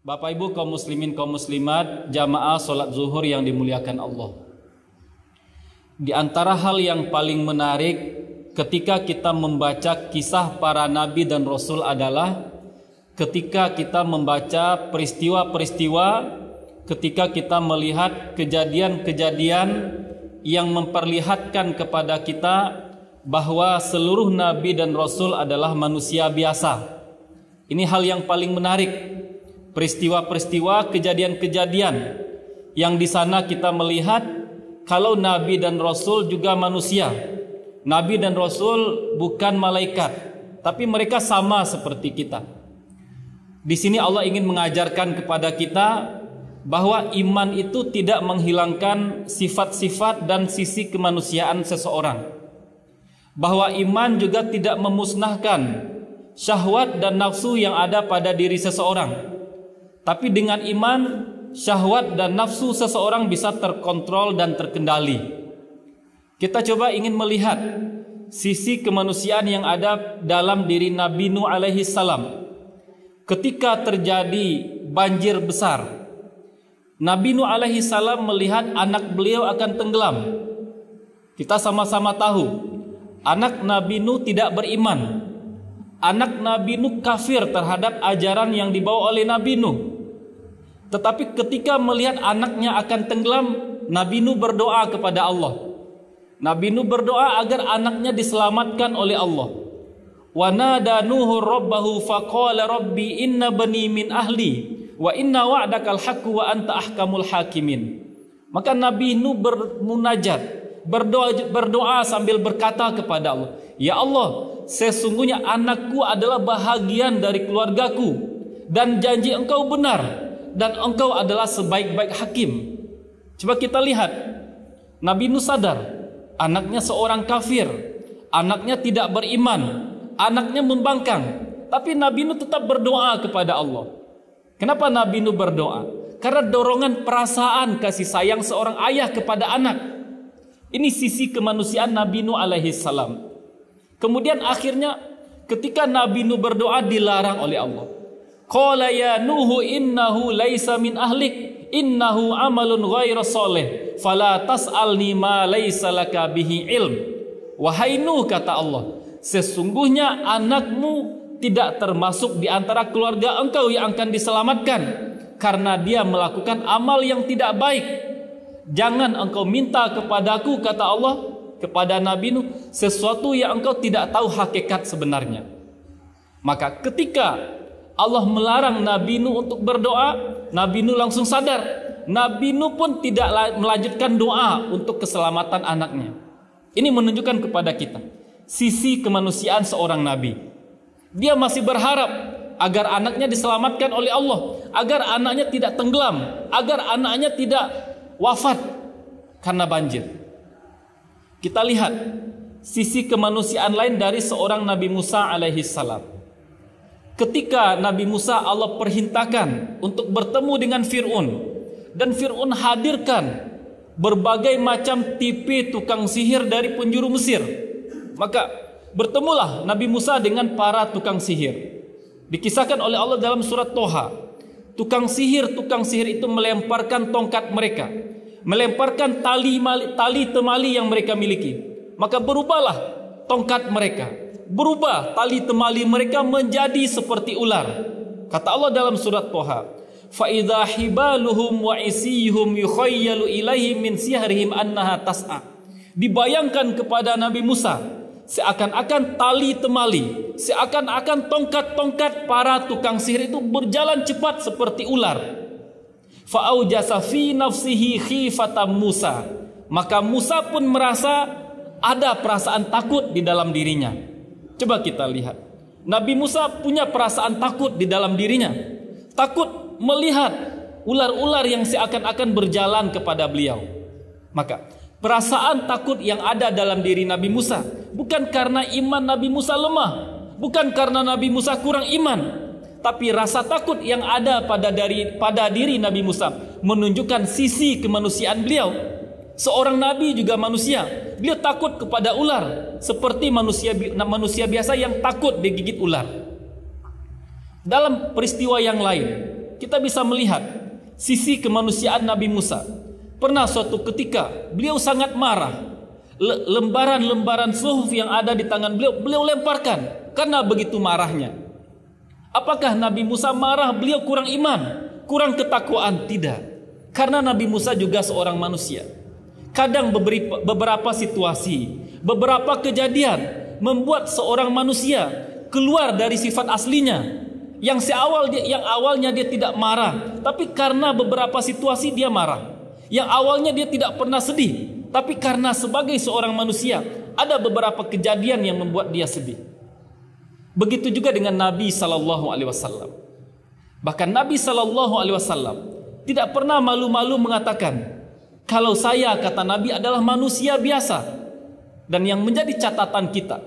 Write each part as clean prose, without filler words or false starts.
Bapak Ibu kaum muslimin kaum muslimat, jamaah salat zuhur yang dimuliakan Allah. Di antara hal yang paling menarik ketika kita membaca kisah para nabi dan rasul adalah ketika kita membaca peristiwa-peristiwa, ketika kita melihat kejadian-kejadian yang memperlihatkan kepada kita bahwa seluruh nabi dan rasul adalah manusia biasa. Ini hal yang paling menarik. Peristiwa-peristiwa, kejadian-kejadian yang di sana kita melihat kalau nabi dan rasul juga manusia. Nabi dan rasul bukan malaikat, tapi mereka sama seperti kita. Di sini Allah ingin mengajarkan kepada kita bahwa iman itu tidak menghilangkan sifat-sifat dan sisi kemanusiaan seseorang. Bahwa iman juga tidak memusnahkan syahwat dan nafsu yang ada pada diri seseorang. Tapi dengan iman, syahwat dan nafsu seseorang bisa terkontrol dan terkendali. Kita coba ingin melihat sisi kemanusiaan yang ada dalam diri Nabi Nuh alaihi salam. Ketika terjadi banjir besar, Nabi Nuh alaihi salam melihat anak beliau akan tenggelam. Kita sama-sama tahu, anak Nabi Nuh tidak beriman. Anak Nabi Nuh kafir terhadap ajaran yang dibawa oleh Nabi Nuh. Tetapi ketika melihat anaknya akan tenggelam, Nabi Nuh berdoa kepada Allah. Nabi Nuh berdoa agar anaknya diselamatkan oleh Allah. Wa nada Nuhu rabbahu faqala rabbi inna bani min ahli wa inna wa'dakal haqqu wa anta ahkamul hakimin. Maka Nabi Nuh bermunajat, berdoa sambil berkata kepada Allah, ya Allah, sesungguhnya anakku adalah bahagian dari keluargaku dan janji engkau benar dan engkau adalah sebaik-baik hakim. Coba kita lihat, Nabi Nuh sadar anaknya seorang kafir, anaknya tidak beriman, anaknya membangkang, tapi Nabi Nuh tetap berdoa kepada Allah. Kenapa Nabi Nuh berdoa? Karena dorongan perasaan kasih sayang seorang ayah kepada anak. Ini sisi kemanusiaan Nabi Nuh alaihi salam. Kemudian akhirnya ketika Nabi Nuh berdoa dilarang oleh Allah. Qala ya Nuhu innahu laisa min ahlik innahu amalun ghairu sholih fala tas'alni ma laisa laka bihi ilm. Wahai Nuh, kata Allah, sesungguhnya anakmu tidak termasuk di antara keluarga engkau yang akan diselamatkan karena dia melakukan amal yang tidak baik. Jangan engkau minta kepadaku, kata Allah kepada Nabi Nuh, sesuatu yang engkau tidak tahu hakikat sebenarnya. Maka ketika Allah melarang Nabi Nuh untuk berdoa, Nabi Nuh langsung sadar. Nabi Nuh pun tidak melanjutkan doa untuk keselamatan anaknya. Ini menunjukkan kepada kita sisi kemanusiaan seorang nabi. Dia masih berharap agar anaknya diselamatkan oleh Allah, agar anaknya tidak tenggelam, agar anaknya tidak wafat karena banjir. Kita lihat sisi kemanusiaan lain dari seorang Nabi Musa alaihi salam. Ketika Nabi Musa Allah perintahkan untuk bertemu dengan Fir'aun, dan Fir'aun hadirkan berbagai macam tipe tukang sihir dari penjuru Mesir, maka bertemulah Nabi Musa dengan para tukang sihir. Dikisahkan oleh Allah dalam surat Toha, tukang sihir itu melemparkan tongkat mereka, melemparkan tali temali yang mereka miliki, maka berubahlah tongkat mereka, berubah tali temali mereka menjadi seperti ular. Kata Allah dalam surat Toha, fa idza hibaluhum wa isihum yukhayyalu ilaihi min sihrihim annaha tas'a. Dibayangkan kepada Nabi Musa seakan-akan tali temali, seakan-akan tongkat-tongkat para tukang sihir itu berjalan cepat seperti ular. Fa aujasa fi nafsihi khifatam Musa. Maka Musa pun merasa ada perasaan takut di dalam dirinya. Coba kita lihat, Nabi Musa punya perasaan takut di dalam dirinya. Takut melihat ular-ular yang seakan-akan berjalan kepada beliau. Maka perasaan takut yang ada dalam diri Nabi Musa bukan karena iman Nabi Musa lemah, bukan karena Nabi Musa kurang iman, tapi rasa takut yang ada pada diri Nabi Musa menunjukkan sisi kemanusiaan beliau. Seorang nabi juga manusia, dia takut kepada ular seperti manusia biasa yang takut digigit ular. Dalam peristiwa yang lain, kita bisa melihat sisi kemanusiaan Nabi Musa. Pernah suatu ketika beliau sangat marah. Lembaran-lembaran suhuf yang ada di tangan beliau lemparkan karena begitu marahnya. Apakah Nabi Musa marah beliau kurang iman, kurang ketakwaan? Tidak. Karena Nabi Musa juga seorang manusia. Kadang beberapa situasi, beberapa kejadian membuat seorang manusia keluar dari sifat aslinya. Yang awalnya dia tidak marah, tapi karena beberapa situasi dia marah. Yang awalnya dia tidak pernah sedih, tapi karena sebagai seorang manusia ada beberapa kejadian yang membuat dia sedih. Begitu juga dengan Nabi sallallahu alaihi wasallam. Bahkan Nabi sallallahu alaihi wasallam tidak pernah malu-malu mengatakan, kalau saya, kata Nabi, adalah manusia biasa. Dan yang menjadi catatan kita,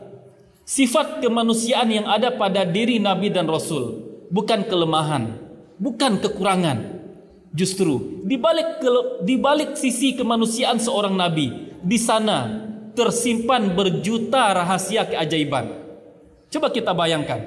sifat kemanusiaan yang ada pada diri Nabi dan Rasul bukan kelemahan, bukan kekurangan. Justru di balik sisi kemanusiaan seorang nabi, di sana tersimpan berjuta rahasia keajaiban. Coba kita bayangkan,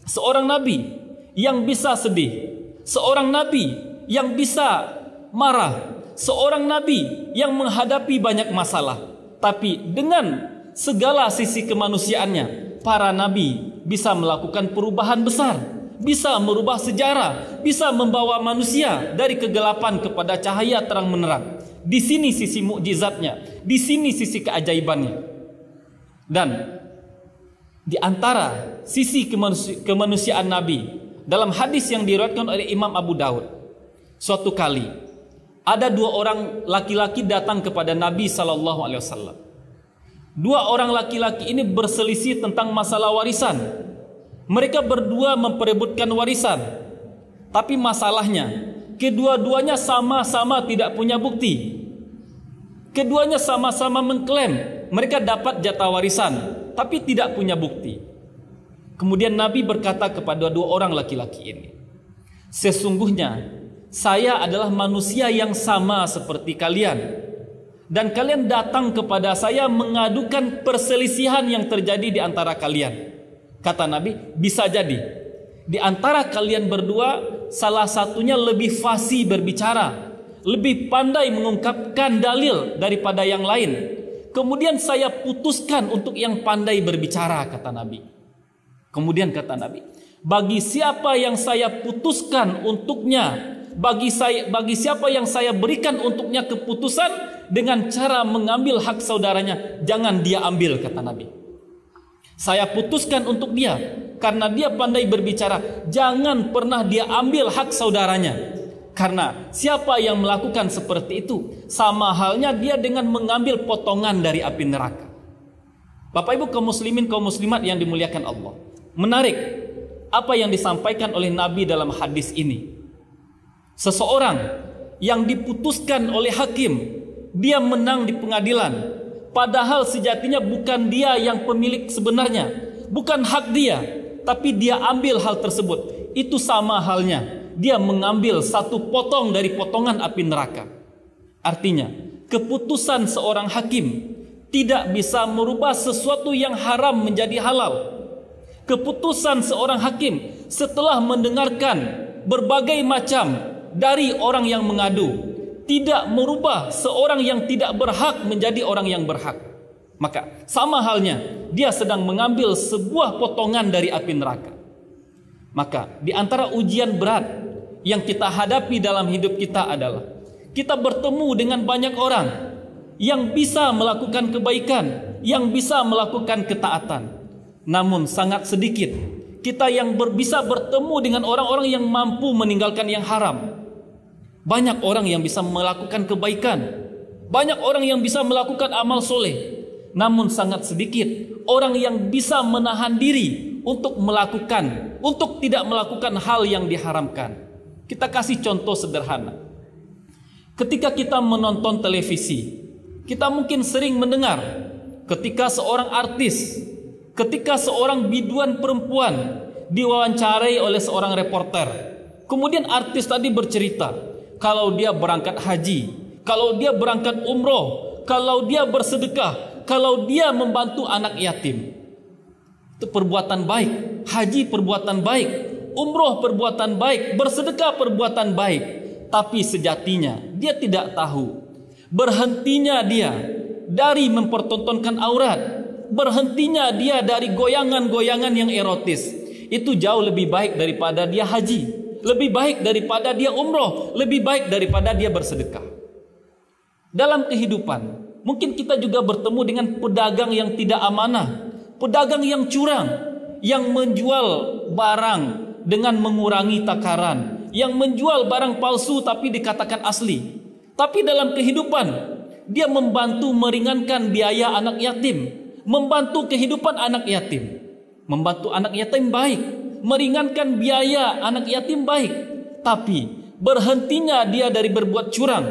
seorang nabi yang bisa sedih, seorang nabi yang bisa marah, seorang nabi yang menghadapi banyak masalah, tapi dengan segala sisi kemanusiaannya, para nabi bisa melakukan perubahan besar, bisa merubah sejarah, bisa membawa manusia dari kegelapan kepada cahaya terang menerang. Di sini sisi mukjizatnya, di sini sisi keajaibannya. Dan di antara sisi kemanusiaan Nabi, dalam hadis yang diriwayatkan oleh Imam Abu Daud, suatu kali ada dua orang laki-laki datang kepada Nabi sallallahu alaihi wasallam. Dua orang laki-laki ini berselisih tentang masalah warisan. Mereka berdua memperebutkan warisan, tapi masalahnya kedua-duanya sama-sama tidak punya bukti. Keduanya sama-sama mengklaim mereka dapat jatah warisan, tapi tidak punya bukti. Kemudian Nabi berkata kepada dua orang laki-laki ini, sesungguhnya saya adalah manusia yang sama seperti kalian, dan kalian datang kepada saya mengadukan perselisihan yang terjadi di antara kalian. Kata Nabi, bisa jadi di antara kalian berdua salah satunya lebih fasih berbicara, lebih pandai mengungkapkan dalil daripada yang lain. Kemudian saya putuskan untuk yang pandai berbicara, kata Nabi. Kemudian kata Nabi, bagi siapa yang saya putuskan untuknya, bagi siapa yang saya berikan untuknya keputusan dengan cara mengambil hak saudaranya, jangan dia ambil, kata Nabi. Saya putuskan untuk dia karena dia pandai berbicara, jangan pernah dia ambil hak saudaranya. Karena siapa yang melakukan seperti itu, sama halnya dia dengan mengambil potongan dari api neraka. Bapak Ibu kaum muslimin, kaum muslimat yang dimuliakan Allah, menarik apa yang disampaikan oleh Nabi dalam hadis ini. Seseorang yang diputuskan oleh hakim, dia menang di pengadilan, padahal sejatinya bukan dia yang pemilik sebenarnya, bukan hak dia, tapi dia ambil hal tersebut. Itu sama halnya dia mengambil satu potong dari potongan api neraka. Artinya, keputusan seorang hakim tidak bisa merubah sesuatu yang haram menjadi halal. Keputusan seorang hakim setelah mendengarkan berbagai macam dari orang yang mengadu tidak merubah seorang yang tidak berhak menjadi orang yang berhak. Maka sama halnya dia sedang mengambil sebuah potongan dari api neraka. Maka di antara ujian berat yang kita hadapi dalam hidup kita adalah kita bertemu dengan banyak orang yang bisa melakukan kebaikan, yang bisa melakukan ketaatan. Namun sangat sedikit kita yang bisa bertemu dengan orang-orang yang mampu meninggalkan yang haram. Banyak orang yang bisa melakukan kebaikan, banyak orang yang bisa melakukan amal soleh, namun sangat sedikit orang yang bisa menahan diri untuk tidak melakukan hal yang diharamkan. Kita kasih contoh sederhana. Ketika kita menonton televisi, kita mungkin sering mendengar ketika seorang artis, ketika seorang biduan perempuan diwawancarai oleh seorang reporter. Kemudian artis tadi bercerita kalau dia berangkat haji, kalau dia berangkat umroh, kalau dia bersedekah, kalau dia membantu anak yatim. Itu perbuatan baik. Haji perbuatan baik, umroh perbuatan baik, bersedekah perbuatan baik. Tapi sejatinya dia tidak tahu, berhentinya dia dari mempertontonkan aurat, berhentinya dia dari goyangan-goyangan yang erotis, itu jauh lebih baik daripada dia haji, lebih baik daripada dia umroh, lebih baik daripada dia bersedekah. Dalam kehidupan, mungkin kita juga bertemu dengan pedagang yang tidak amanah, pedagang yang curang, yang menjual barang dengan mengurangi takaran, yang menjual barang palsu tapi dikatakan asli. Tapi dalam kehidupan, dia membantu meringankan biaya anak yatim, membantu kehidupan anak yatim, membantu anak yatim baik, meringankan biaya anak yatim baik. Tapi berhentinya dia dari berbuat curang,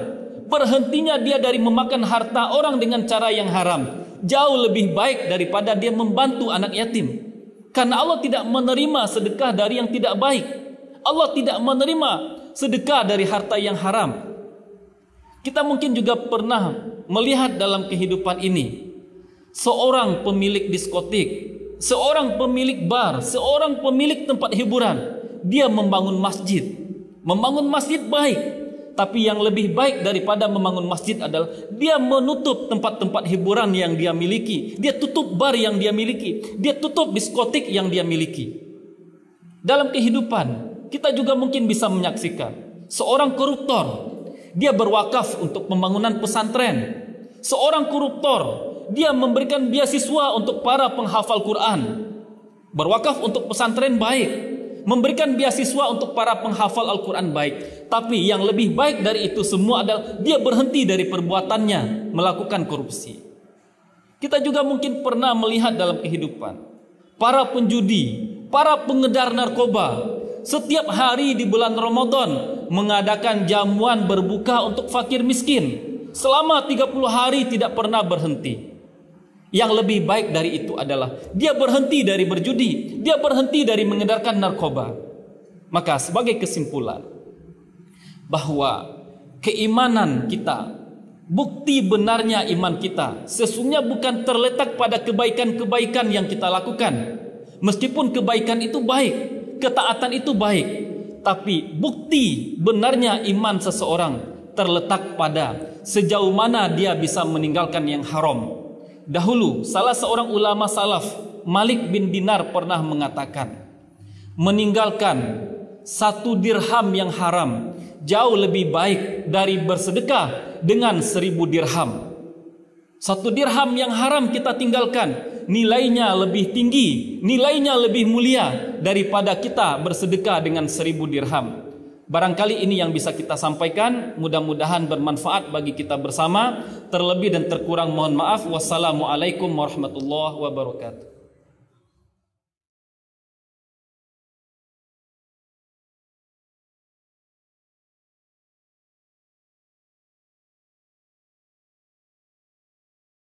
berhentinya dia dari memakan harta orang dengan cara yang haram, jauh lebih baik daripada dia membantu anak yatim. Karena Allah tidak menerima sedekah dari yang tidak baik. Allah tidak menerima sedekah dari harta yang haram. Kita mungkin juga pernah melihat dalam kehidupan ini, seorang pemilik diskotik, seorang pemilik bar, seorang pemilik tempat hiburan, dia membangun masjid. Membangun masjid baik, tapi yang lebih baik daripada membangun masjid adalah dia menutup tempat-tempat hiburan yang dia miliki, dia tutup bar yang dia miliki, dia tutup diskotik yang dia miliki. Dalam kehidupan, kita juga mungkin bisa menyaksikan seorang koruptor, dia berwakaf untuk pembangunan pesantren. Seorang koruptor, dia memberikan beasiswa untuk para penghafal Quran, berwakaf untuk pesantren baik, memberikan beasiswa untuk para penghafal Al-Quran baik. Tapi yang lebih baik dari itu semua adalah dia berhenti dari perbuatannya melakukan korupsi. Kita juga mungkin pernah melihat dalam kehidupan para penjudi, para pengedar narkoba, setiap hari di bulan Ramadan mengadakan jamuan berbuka untuk fakir miskin selama 30 hari tidak pernah berhenti. Yang lebih baik dari itu adalah dia berhenti dari berjudi, dia berhenti dari mengedarkan narkoba. Maka sebagai kesimpulan, bahwa keimanan kita, bukti benarnya iman kita sesungguhnya bukan terletak pada kebaikan-kebaikan yang kita lakukan. Meskipun kebaikan itu baik, ketaatan itu baik, tapi bukti benarnya iman seseorang terletak pada sejauh mana dia bisa meninggalkan yang haram. Dahulu salah seorang ulama salaf, Malik bin Dinar, pernah mengatakan, meninggalkan 1 dirham yang haram jauh lebih baik dari bersedekah dengan 1000 dirham. 1 dirham yang haram kita tinggalkan, nilainya lebih tinggi, nilainya lebih mulia daripada kita bersedekah dengan 1000 dirham. Barangkali ini yang bisa kita sampaikan, mudah-mudahan bermanfaat bagi kita bersama. Terlebih dan terkurang mohon maaf. Wassalamualaikum warahmatullahi wabarakatuh.